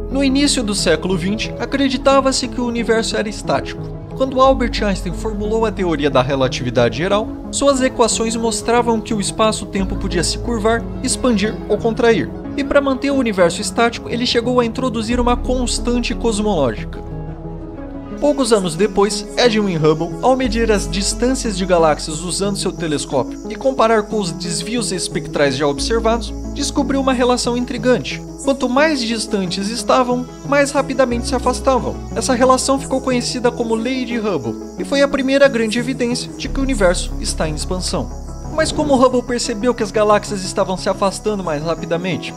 No início do século XX, acreditava-se que o universo era estático. Quando Albert Einstein formulou a teoria da relatividade geral, suas equações mostravam que o espaço-tempo podia se curvar, expandir ou contrair. E para manter o universo estático, ele chegou a introduzir uma constante cosmológica. Poucos anos depois, Edwin Hubble, ao medir as distâncias de galáxias usando seu telescópio e comparar com os desvios espectrais já observados, descobriu uma relação intrigante. Quanto mais distantes estavam, mais rapidamente se afastavam. Essa relação ficou conhecida como Lei de Hubble e foi a primeira grande evidência de que o universo está em expansão. Mas como Hubble percebeu que as galáxias estavam se afastando mais rapidamente?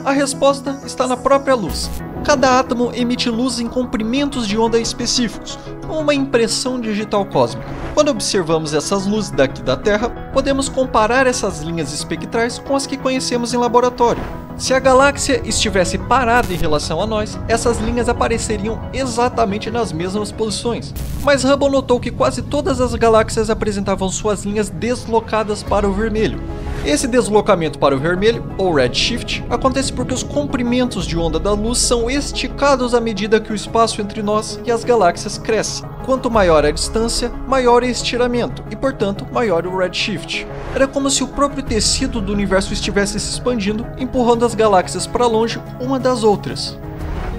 A resposta está na própria luz. Cada átomo emite luz em comprimentos de onda específicos, como uma impressão digital cósmica. Quando observamos essas luzes daqui da Terra, podemos comparar essas linhas espectrais com as que conhecemos em laboratório. Se a galáxia estivesse parada em relação a nós, essas linhas apareceriam exatamente nas mesmas posições. Mas Hubble notou que quase todas as galáxias apresentavam suas linhas deslocadas para o vermelho. Esse deslocamento para o vermelho, ou redshift, acontece porque os comprimentos de onda da luz são esticados à medida que o espaço entre nós e as galáxias cresce. Quanto maior a distância, maior o estiramento e, portanto, maior o redshift. Era como se o próprio tecido do universo estivesse se expandindo, empurrando as galáxias para longe uma das outras.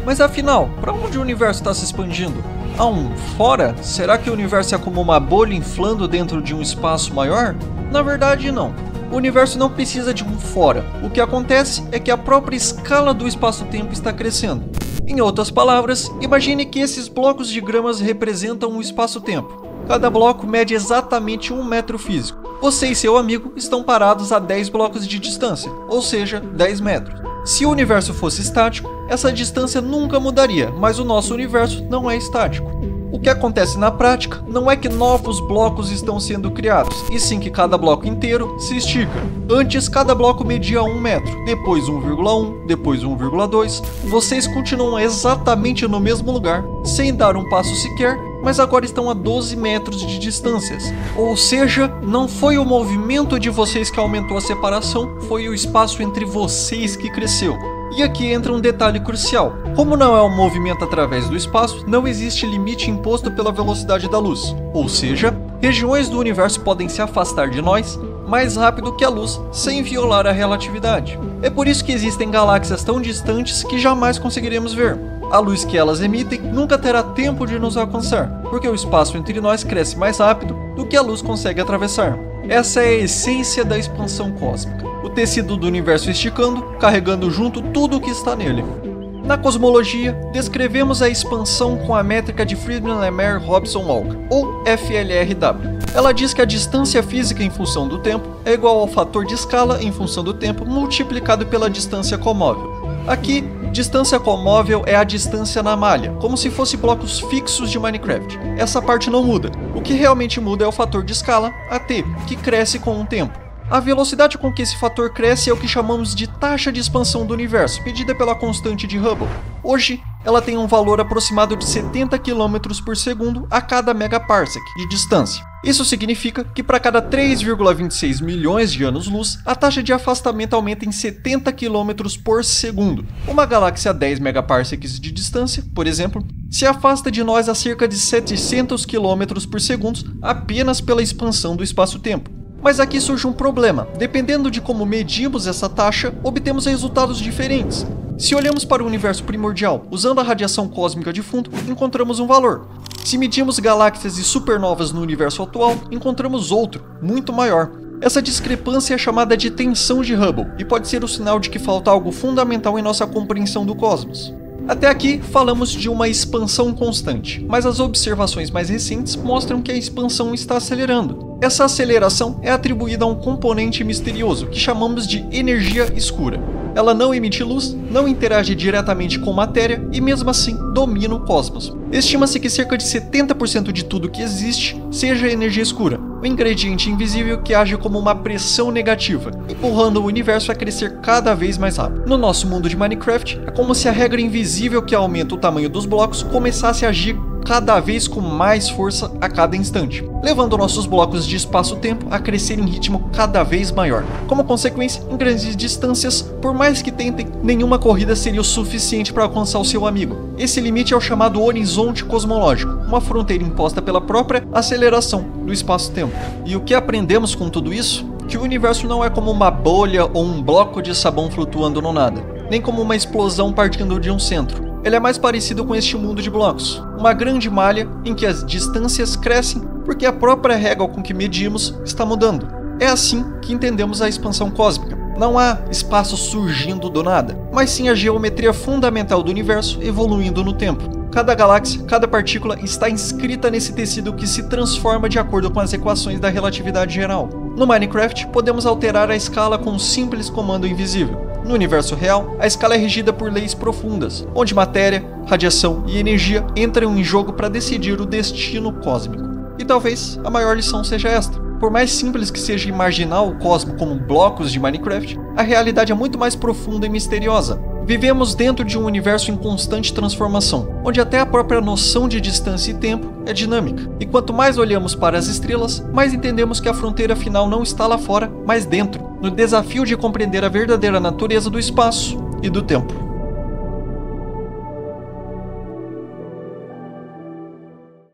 Mas afinal, para onde o universo está se expandindo? Há um fora? Será que o universo é como uma bolha inflando dentro de um espaço maior? Na verdade, não. O universo não precisa de um fora. O que acontece é que a própria escala do espaço-tempo está crescendo. Em outras palavras, imagine que esses blocos de gramas representam o espaço-tempo. Cada bloco mede exatamente 1 metro físico. Você e seu amigo estão parados a 10 blocos de distância, ou seja, 10 metros. Se o universo fosse estático, essa distância nunca mudaria, mas o nosso universo não é estático. O que acontece na prática não é que novos blocos estão sendo criados, e sim que cada bloco inteiro se estica. Antes, cada bloco media 1 metro, depois 1,1, depois 1,2. Vocês continuam exatamente no mesmo lugar, sem dar um passo sequer, mas agora estão a 12 metros de distâncias. Ou seja, não foi o movimento de vocês que aumentou a separação, foi o espaço entre vocês que cresceu. E aqui entra um detalhe crucial. Como não é um movimento através do espaço, não existe limite imposto pela velocidade da luz. Ou seja, regiões do universo podem se afastar de nós mais rápido que a luz, sem violar a relatividade. É por isso que existem galáxias tão distantes que jamais conseguiremos ver. A luz que elas emitem nunca terá tempo de nos alcançar, porque o espaço entre nós cresce mais rápido do que a luz consegue atravessar. Essa é a essência da expansão cósmica. O tecido do universo esticando, carregando junto tudo o que está nele. Na cosmologia, descrevemos a expansão com a métrica de Friedmann-Lemaire-Hobson-Walker, ou FLRW. Ela diz que a distância física em função do tempo é igual ao fator de escala em função do tempo multiplicado pela distância comóvel. Aqui, distância comóvel é a distância na malha, como se fosse blocos fixos de Minecraft. Essa parte não muda. O que realmente muda é o fator de escala, AT, que cresce com o tempo. A velocidade com que esse fator cresce é o que chamamos de taxa de expansão do universo, medida pela constante de Hubble. Hoje, ela tem um valor aproximado de 70 km por segundo a cada megaparsec de distância. Isso significa que para cada 3,26 milhões de anos-luz, a taxa de afastamento aumenta em 70 km por segundo. Uma galáxia a 10 megaparsecs de distância, por exemplo, se afasta de nós a cerca de 700 km por segundo apenas pela expansão do espaço-tempo. Mas aqui surge um problema. Dependendo de como medimos essa taxa, obtemos resultados diferentes. Se olhamos para o universo primordial usando a radiação cósmica de fundo, encontramos um valor. Se medimos galáxias e supernovas no universo atual, encontramos outro, muito maior. Essa discrepância é chamada de tensão de Hubble e pode ser o sinal de que falta algo fundamental em nossa compreensão do cosmos. Até aqui, falamos de uma expansão constante, mas as observações mais recentes mostram que a expansão está acelerando. Essa aceleração é atribuída a um componente misterioso que chamamos de energia escura. Ela não emite luz, não interage diretamente com matéria e mesmo assim domina o cosmos. Estima-se que cerca de 70% de tudo que existe seja energia escura, o ingrediente invisível que age como uma pressão negativa, empurrando o universo a crescer cada vez mais rápido. No nosso mundo de Minecraft, é como se a regra invisível que aumenta o tamanho dos blocos começasse a agir cada vez com mais força a cada instante, levando nossos blocos de espaço-tempo a crescer em ritmo cada vez maior. Como consequência, em grandes distâncias, por mais que tentem, nenhuma corrida seria o suficiente para alcançar o seu amigo. Esse limite é o chamado horizonte cosmológico, uma fronteira imposta pela própria aceleração do espaço-tempo. E o que aprendemos com tudo isso? Que o universo não é como uma bolha ou um bloco de sabão flutuando no nada, nem como uma explosão partindo de um centro. Ele é mais parecido com este mundo de blocos, uma grande malha em que as distâncias crescem porque a própria régua com que medimos está mudando. É assim que entendemos a expansão cósmica. Não há espaço surgindo do nada, mas sim a geometria fundamental do universo evoluindo no tempo. Cada galáxia, cada partícula está inscrita nesse tecido que se transforma de acordo com as equações da relatividade geral. No Minecraft, podemos alterar a escala com um simples comando invisível. No universo real, a escala é regida por leis profundas, onde matéria, radiação e energia entram em jogo para decidir o destino cósmico. E talvez a maior lição seja esta. Por mais simples que seja imaginar o cosmos como blocos de Minecraft, a realidade é muito mais profunda e misteriosa. Vivemos dentro de um universo em constante transformação, onde até a própria noção de distância e tempo é dinâmica. E quanto mais olhamos para as estrelas, mais entendemos que a fronteira final não está lá fora, mas dentro, no desafio de compreender a verdadeira natureza do espaço e do tempo.